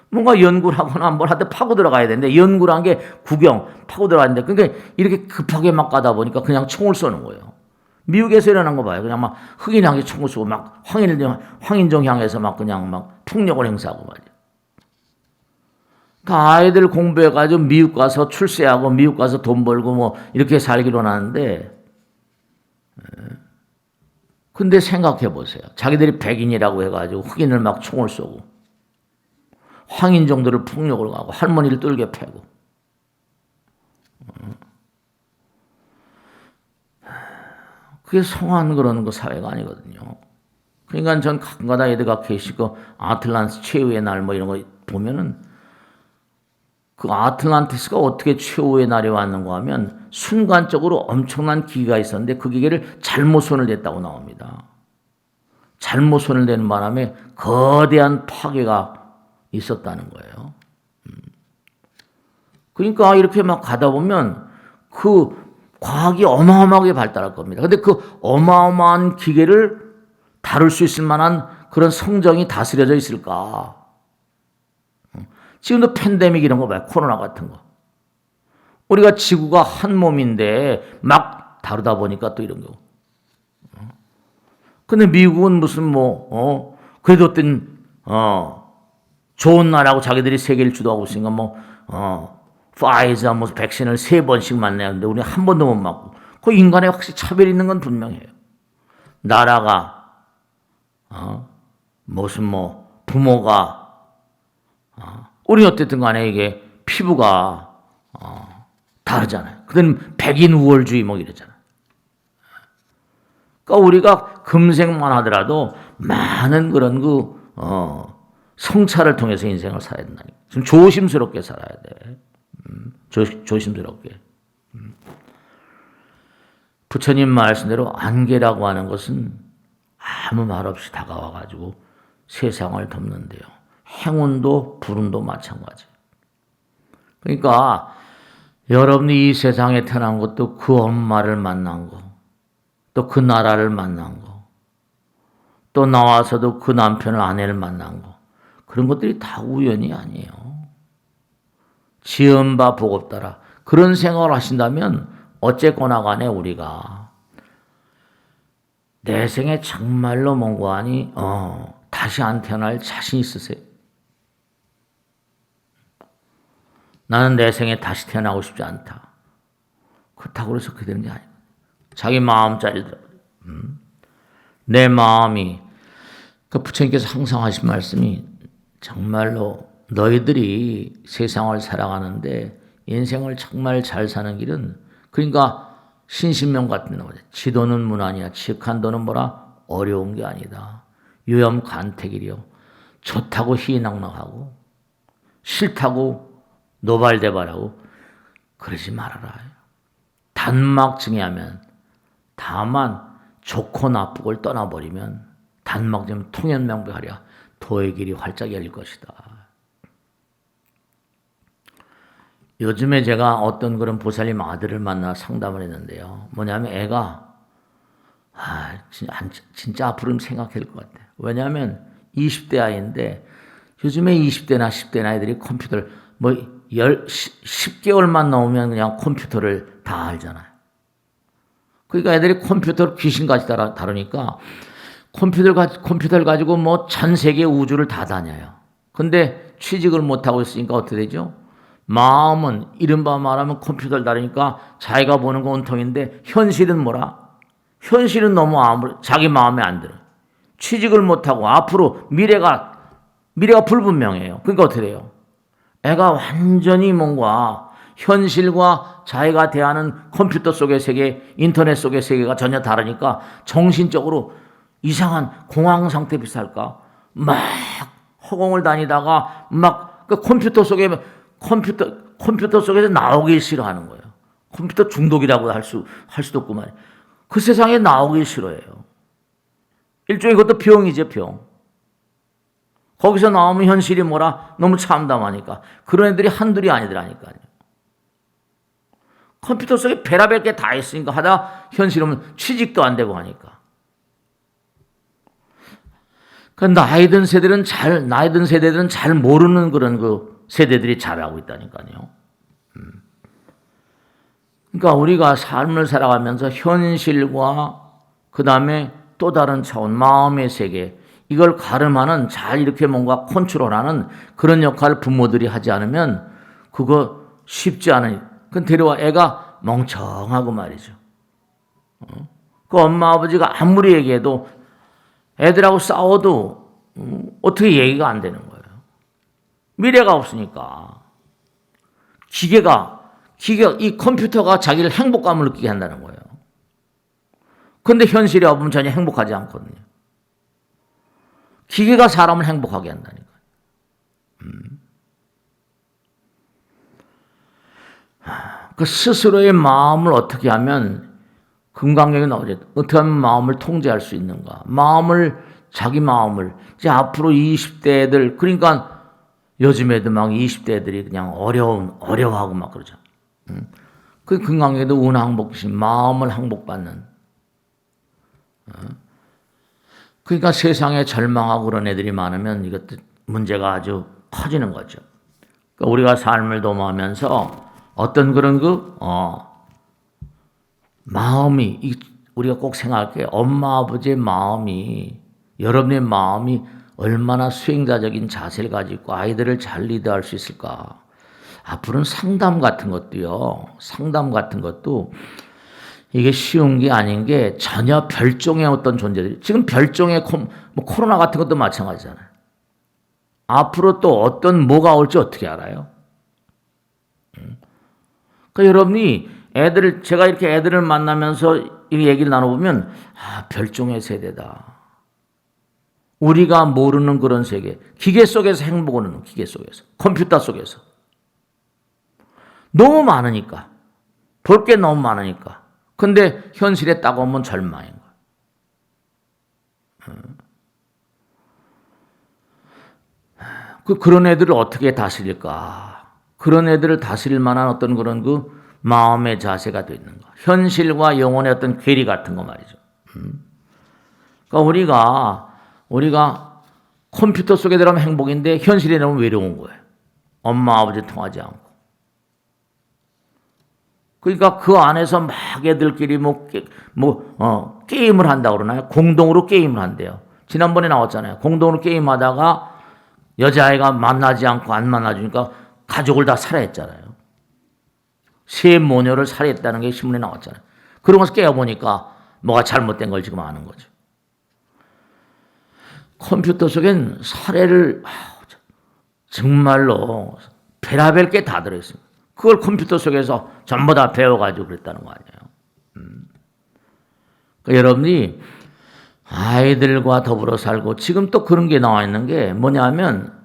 뭔가 연구를 하거나 뭘 하다 파고 들어가야 되는데 연구를 한 게 구경 파고 들어가는데 그러니까 이렇게 급하게 막 가다 보니까 그냥 총을 쏘는 거예요. 미국에서 일어난 거 봐요. 그냥 막 흑인 향해 총을 쏘고 막 황인종 향해서 막 그냥 막 폭력을 행사하고 말이야. 다 아이들 공부해가지고 미국 가서 출세하고 미국 가서 돈 벌고 뭐 이렇게 살기로 하는데 근데 생각해 보세요. 자기들이 백인이라고 해가지고 흑인을 막 총을 쏘고 황인종들을 폭력을 가고 할머니를 뚫게 패고 그게 성한 그러는 거 사회가 아니거든요. 그러니까 전 가끔가다 애들가 계시고 아틀란티스 최후의 날 뭐 이런 거 보면은 그 아틀란티스가 어떻게 최후의 날이 왔는가 하면 순간적으로 엄청난 기계가 있었는데 그 기계를 잘못 손을 댔다고 나옵니다. 잘못 손을 대는 바람에 거대한 파괴가 있었다는 거예요. 그러니까 이렇게 막 가다 보면 그 과학이 어마어마하게 발달할 겁니다. 근데 그 어마어마한 기계를 다룰 수 있을 만한 그런 성정이 다스려져 있을까? 지금도 팬데믹 이런 거 봐요. 코로나 같은 거. 우리가 지구가 한 몸인데 막 다루다 보니까 또 이런 거. 근데 미국은 무슨 그래도 어떤 좋은 나라고 자기들이 세계를 주도하고 있으니까 파이자 백신을 3번씩 맞내는데 우리 한 번도 못 맞고 그 인간에 확실히 차별이 있는 건 분명해요. 나라가 무슨 부모가 우리 어쨌든 간에 이게 피부가 다르잖아요. 그들은 백인 우월주의 이러잖아요. 그러니까 우리가 금생만 하더라도 많은 그런 성찰을 통해서 인생을 살아야 된다니까. 좀 조심스럽게 살아야 돼. 조심스럽게. 부처님 말씀대로 안개라고 하는 것은 아무 말 없이 다가와가지고 세상을 덮는데요. 행운도 불운도 마찬가지. 그러니까 여러분이 이 세상에 태어난 것도 그 엄마를 만난 거, 또 그 나라를 만난 거, 또 나와서도 그 남편을 아내를 만난 거, 그런 것들이 다 우연이 아니에요. 지은 바 복 따라 그런 생각을 하신다면 어쨌거나 간에 우리가 내 생에 정말로 뭔가 하니 다시 안 태어날 자신 있으세요? 나는 내 생에 다시 태어나고 싶지 않다. 그렇다고 해서 그렇게 되는 게 아니에요. 자기 마음짜리더라고요. 내 마음이 그 부처님께서 항상 하신 말씀이 정말로 너희들이 세상을 살아가는데 인생을 정말 잘 사는 길은 그러니까 신신명 같은 거죠. 지도는 무난이야. 직한도는 어려운 게 아니다. 유염간택이려. 좋다고 희낙낙하고 싫다고 노발대발하고 그러지 말아라. 단막 증해하면 다만 좋고 나쁘고를 떠나버리면 단막점 통연명백하랴 도의 길이 활짝 열릴 것이다. 요즘에 제가 어떤 그런 보살님 아들을 만나 상담을 했는데요. 뭐냐면 애가 진짜 앞으로는 생각해야 될 것 같아요. 왜냐하면 20대 아이인데 요즘에 20대나 10대 아이들이 컴퓨터를 10개월만 넘으면 그냥 컴퓨터를 다 알잖아요. 그러니까 애들이 컴퓨터를 귀신같이 다루니까 컴퓨터를 가지고 전 세계 우주를 다 다녀요. 근데 취직을 못하고 있으니까 어떻게 되죠? 마음은 이른바 말하면 컴퓨터를 다루니까 자기가 보는 건 온통인데 현실은 뭐라? 현실은 너무 자기 마음에 안 들어. 취직을 못하고 앞으로 미래가 불분명해요. 그러니까 어떻게 돼요? 애가 완전히 뭔가 현실과 자기가 대하는 컴퓨터 속의 세계, 인터넷 속의 세계가 전혀 다르니까 정신적으로 이상한 공황 상태 비슷할까? 막 허공을 다니다가 그 컴퓨터 속에서 나오기 싫어하는 거예요. 컴퓨터 중독이라고 할 수도 없고 말이에요. 그 세상에 나오기 싫어해요. 일종의 그것도 병이죠, 병. 거기서 나오면 현실이 뭐라 너무 참담하니까. 그런 애들이 한둘이 아니더라니까요. 컴퓨터 속에 별의별 게 다 있으니까 하다 현실은 취직도 안 되고 하니까. 그 나이 든 세대들은 잘 모르는 그런 세대들이 잘하고 있다니까요. 그러니까 우리가 삶을 살아가면서 현실과 그 다음에 또 다른 차원, 마음의 세계, 이걸 가름하는 잘 이렇게 뭔가 컨트롤하는 그런 역할을 부모들이 하지 않으면 그거 쉽지 않으니. 그 데려와 애가 멍청하고 말이죠. 그 엄마 아버지가 아무리 얘기해도 애들하고 싸워도 어떻게 얘기가 안 되는 거예요. 미래가 없으니까. 이 컴퓨터가 자기를 행복감을 느끼게 한다는 거예요. 그런데 현실에 와보면 전혀 행복하지 않거든요. 기계가 사람을 행복하게 한다니까요. 그 스스로의 마음을 어떻게 하면 금강경에 나오죠. 어떻게 하면 마음을 통제할 수 있는가. 자기 마음을 이제 앞으로 20대 애들, 그러니까 요즘 애들 막 20대 애들이 그냥 어려워하고 막 그러죠. 그 금강경에도 운항복신, 마음을 항복받는. 그러니까 세상에 절망하고 그런 애들이 많으면 이것도 문제가 아주 커지는 거죠. 그러니까 우리가 삶을 도모하면서 어떤 그런 마음이, 우리가 꼭 생각할 게 엄마 아버지의 마음이, 여러분의 마음이 얼마나 수행자적인 자세를 가지고 있고 아이들을 잘 리드할 수 있을까. 앞으로는 상담 같은 것도 이게 쉬운 게 아닌 게 전혀 별종의 어떤 존재들이, 지금 별종의 코로나 같은 것도 마찬가지잖아요. 앞으로 또 뭐가 올지 어떻게 알아요? 그러니까 여러분이 제가 이렇게 애들을 만나면서 이 얘기를 나눠보면, 별종의 세대다. 우리가 모르는 그런 세계, 기계 속에서 행복을 하는, 기계 속에서, 컴퓨터 속에서. 너무 많으니까. 볼 게 너무 많으니까. 근데 현실에 딱 오면 절망인 거예요. 그런 애들을 어떻게 다스릴까? 그런 애들을 다스릴 만한 어떤 그런 마음의 자세가 되어 있는가? 현실과 영혼의 어떤 괴리 같은 거 말이죠. 그러니까 우리가 컴퓨터 속에 들어가면 행복인데 현실에 나오면 외로운 거예요. 엄마 아버지 통하지 않고. 그러니까 그 안에서 막 애들끼리 게임을 한다고 그러나요? 공동으로 게임을 한대요. 지난번에 나왔잖아요. 공동으로 게임하다가 여자아이가 만나지 않고 안 만나주니까 가족을 다 살해했잖아요. 세 모녀를 살해했다는 게 신문에 나왔잖아요. 그런 것을 깨어보니까 뭐가 잘못된 걸 지금 아는 거죠. 컴퓨터 속엔 살해를 정말로 별의별 게 다 들어있습니다. 그걸 컴퓨터 속에서 전부 다 배워가지고 그랬다는 거 아니에요. 그러니까 여러분이 아이들과 더불어 살고 지금 또 그런 게 나와 있는 게 뭐냐면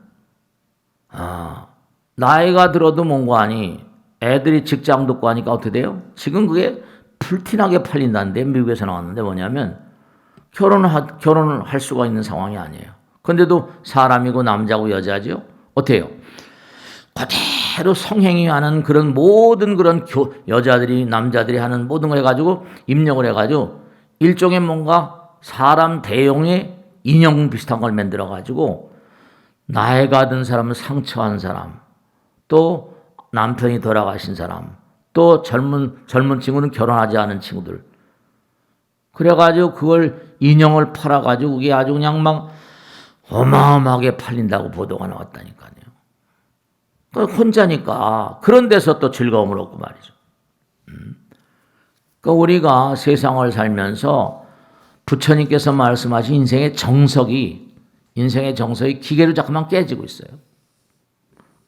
나이가 들어도 뭔가 아니 애들이 직장 듣고 하니까 어떻게 돼요? 지금 그게 풀티나게 팔린다는데 미국에서 나왔는데 뭐냐면 결혼을 할 수가 있는 상황이 아니에요. 근데도 사람이고 남자고 여자죠. 어때요? 그대로 성행위 하는 그런 모든 그런 여자들이 남자들이 하는 모든 걸 해가지고 입력을 해가지고 일종의 뭔가 사람 대용의 인형 비슷한 걸 만들어가지고 나이가 든 사람을 상처한 사람, 또 남편이 돌아가신 사람, 또 젊은 친구는 결혼하지 않은 친구들. 그래가지고 그걸 인형을 팔아가지고 그게 아주 그냥 막 어마어마하게 팔린다고 보도가 나왔다니까요. 혼자니까 그런 데서 또 즐거움을 얻고 말이죠. 그러니까 우리가 세상을 살면서 부처님께서 말씀하신 인생의 정석이 기계로 자꾸만 깨지고 있어요.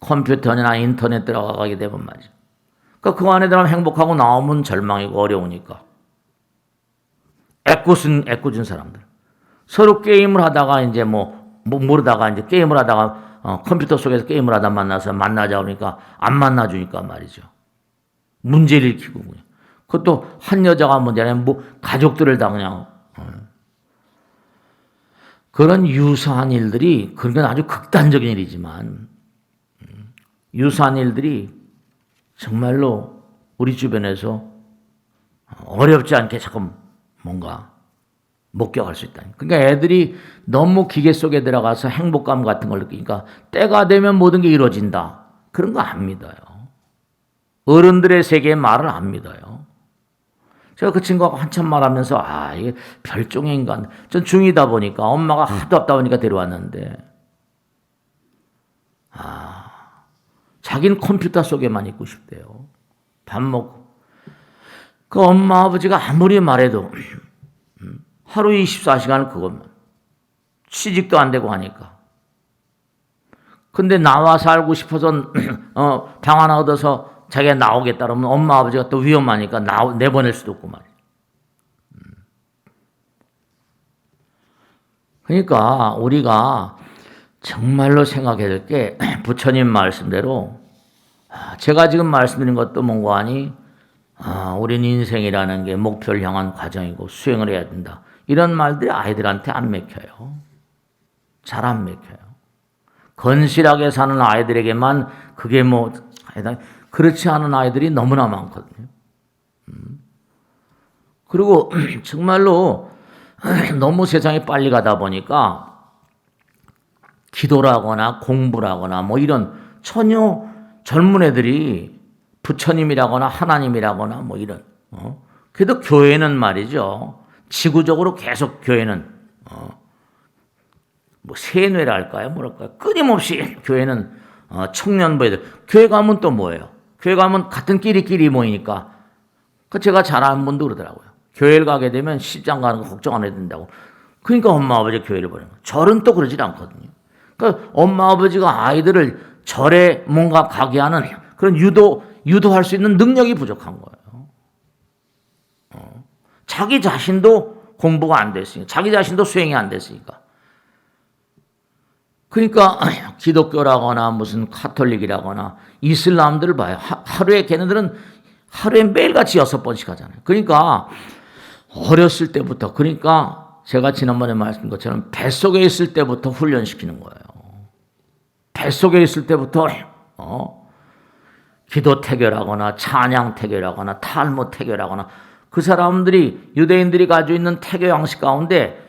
컴퓨터나 인터넷 들어가게 되면 말이죠. 그러니까 그 안에 들어가면 행복하고 나오면 절망이고 어려우니까. 애꿎은 사람들. 서로 게임을 하다가 이제 모르다가 이제 게임을 하다가 컴퓨터 속에서 게임을 하다 만나서 만나자 그러니까 안 만나주니까 말이죠. 문제를 일으키고 그것도 한 여자가 문제냐 가족들을 다 그냥 그런 유사한 일들이 그건 아주 극단적인 일이지만 유사한 일들이 정말로 우리 주변에서 어렵지 않게 자꾸 뭔가 목격할 수 있다. 그러니까 애들이 너무 기계 속에 들어가서 행복감 같은 걸 느끼니까 때가 되면 모든 게 이루어진다. 그런 거 안 믿어요. 어른들의 세계의 말을 안 믿어요. 제가 그 친구하고 한참 말하면서 이게 별종의 인간. 전 중2다 보니까 엄마가 하도 없다 보니까 데려왔는데 자기는 컴퓨터 속에만 있고 싶대요. 밥 먹고. 그 엄마 아버지가 아무리 말해도 하루 24시간을 그것만. 취직도 안 되고 하니까. 근데 나와 살고 싶어서 방 하나 얻어서 자기가 나오겠다 그러면 엄마 아버지가 또 위험하니까 내보낼 수도 없고 말이야. 그러니까 우리가 정말로 생각해야 될 게 부처님 말씀대로 제가 지금 말씀드린 것도 뭔가 하니 우린 인생이라는 게 목표를 향한 과정이고 수행을 해야 된다. 이런 말들이 아이들한테 안 맥혀요. 잘 안 맥혀요. 건실하게 사는 아이들에게만 그게 그렇지 않은 아이들이 너무나 많거든요. 그리고 정말로 너무 세상이 빨리 가다 보니까 기도라거나 공부라거나 이런 전혀 젊은 애들이 부처님이라거나 하나님이라거나 이런 그래도 교회는 말이죠. 지구적으로 계속 교회는 세뇌랄까요? 뭐랄까요? 끊임없이 교회는 청년부애들 교회 가면 또 뭐예요? 교회 가면 같은 끼리끼리 모이니까 제가 잘 아는 분도 그러더라고요. 교회를 가게 되면 시장 가는 거 걱정 안 해도 된다고. 그러니까 엄마 아버지 교회를 보내는 거예요. 절은 또 그러질 않거든요. 그러니까 엄마 아버지가 아이들을 절에 뭔가 가게 하는 그런 유도할 수 있는 능력이 부족한 거예요. 자기 자신도 공부가 안 됐으니까, 자기 자신도 수행이 안 됐으니까. 그러니까 기독교라거나 무슨 카톨릭이라거나 이슬람들을 봐요. 하루에 걔네들은 하루에 매일같이 6번씩 하잖아요. 그러니까 어렸을 때부터 그러니까 제가 지난번에 말씀드린 것처럼 뱃속에 있을 때부터 훈련시키는 거예요. 뱃속에 있을 때부터 기도 태교라거나 찬양 태교라거나 탈무 태교라거나 그 사람들이 유대인들이 가지고 있는 태교 양식 가운데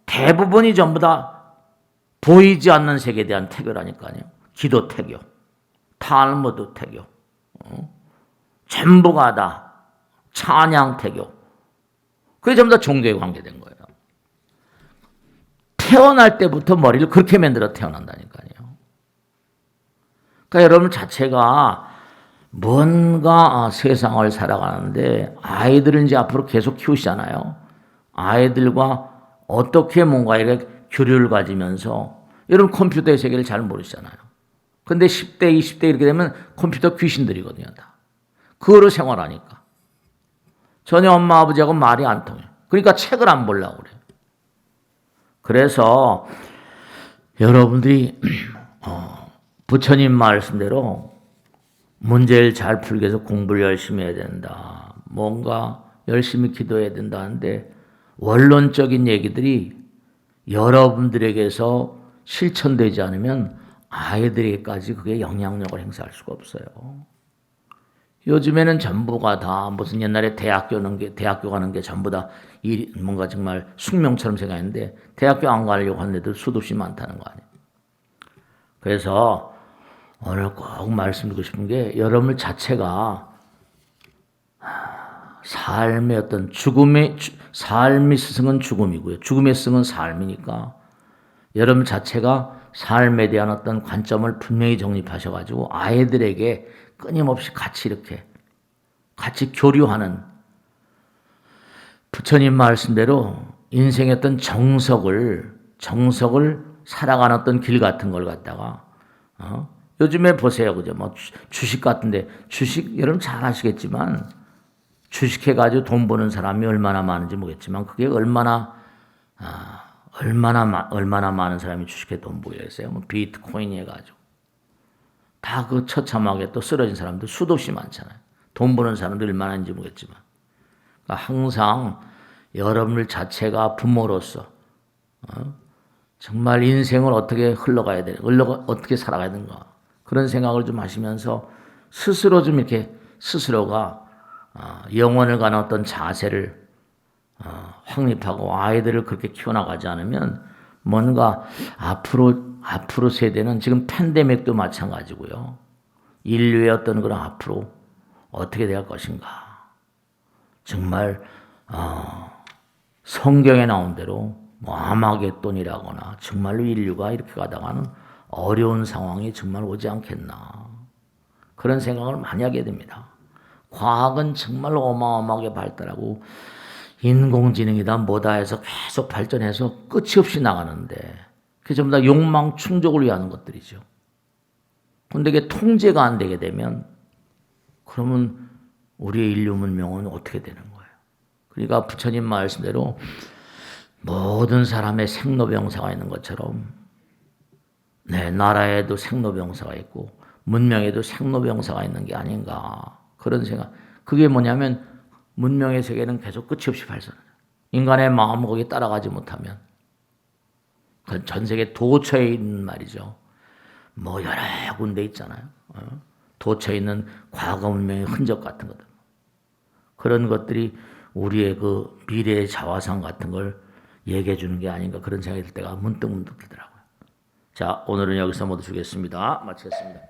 대부분이 전부 다 보이지 않는 세계에 대한 태교라니까요. 기도 태교, 탈무드 태교, 전부가 다 찬양 태교. 그게 전부 다 종교에 관계된 거예요. 태어날 때부터 머리를 그렇게 만들어 태어난다니까요. 그러니까 여러분 자체가 뭔가 세상을 살아가는데 아이들을 이제 앞으로 계속 키우시잖아요. 아이들과 어떻게 뭔가 이렇게 교류를 가지면서 여러분 컴퓨터의 세계를 잘 모르시잖아요. 근데 10대, 20대 이렇게 되면 컴퓨터 귀신들이거든요. 다. 그거로 생활하니까. 전혀 엄마 아버지하고 말이 안 통해요. 그러니까 책을 안 보려고 그래요. 그래서 여러분들이 부처님 말씀대로 문제를 잘 풀기 위해서 공부를 열심히 해야 된다. 뭔가 열심히 기도해야 된다는데 원론적인 얘기들이 여러분들에게서 실천되지 않으면 아이들에게까지 그게 영향력을 행사할 수가 없어요. 요즘에는 전부가 다 무슨 옛날에 대학교 가는 게 전부 다 뭔가 정말 숙명처럼 생각했는데 대학교 안 가려고 하는 애들 수도 없이 많다는 거 아니에요. 그래서 오늘 꼭 말씀드리고 싶은 게 여러분 자체가 삶의 어떤 삶의 스승은 죽음이고요. 죽음의 스승은 삶이니까 여러분 자체가 삶에 대한 어떤 관점을 분명히 정립하셔가지고 아이들에게 끊임없이 같이 이렇게 같이 교류하는 부처님 말씀대로 인생의 어떤 정석을 살아가는 어떤 길 같은 걸 갖다가 요즘에 보세요, 그죠? 뭐 주식 같은데 주식 여러분 잘 아시겠지만 주식해가지고 돈 버는 사람이 얼마나 많은지 모르겠지만 그게 얼마나 많은 사람이 주식해 돈 벌겠어요? 뭐 비트코인 해가지고 다 그 처참하게 또 쓰러진 사람들 수도 없이 많잖아요. 돈 버는 사람들 얼마나 있는지 모르겠지만 그러니까 항상 여러분들 자체가 부모로서 정말 인생을 어떻게 흘러가야 되는, 어떻게 살아가야 되는가 그런 생각을 좀 하시면서 스스로 좀 이렇게 스스로가 영혼을 가는 어떤 자세를 확립하고 아이들을 그렇게 키워나가지 않으면 뭔가 앞으로 세대는 지금 팬데믹도 마찬가지고요. 인류의 어떤 그런 앞으로 어떻게 될 것인가. 정말 성경에 나온 대로 뭐 아마겟돈이라거나 정말로 인류가 이렇게 가다가는 어려운 상황이 정말 오지 않겠나. 그런 생각을 많이 하게 됩니다. 과학은 정말 어마어마하게 발달하고 인공지능이다 뭐다 해서 계속 발전해서 끝이 없이 나가는데 그게 전부 다 욕망 충족을 위한 것들이죠. 그런데 이게 통제가 안 되게 되면 그러면 우리의 인류 문명은 어떻게 되는 거예요? 그러니까 부처님 말씀대로 모든 사람의 생로병사가 있는 것처럼 나라에도 생로병사가 있고 문명에도 생로병사가 있는 게 아닌가 그런 생각. 그게 뭐냐면 문명의 세계는 계속 끝이 없이 발전해요. 인간의 마음은 거기에 따라가지 못하면 전 세계 도처에 있는 말이죠. 뭐 여러 군데 있잖아요. 도처에 있는 과거 문명의 흔적 같은 것들. 그런 것들이 우리의 그 미래의 자화상 같은 걸 얘기해 주는 게 아닌가 그런 생각이 들 때가 문득 들더라고요. 자, 오늘은 여기서 모두 주겠습니다. 마치겠습니다.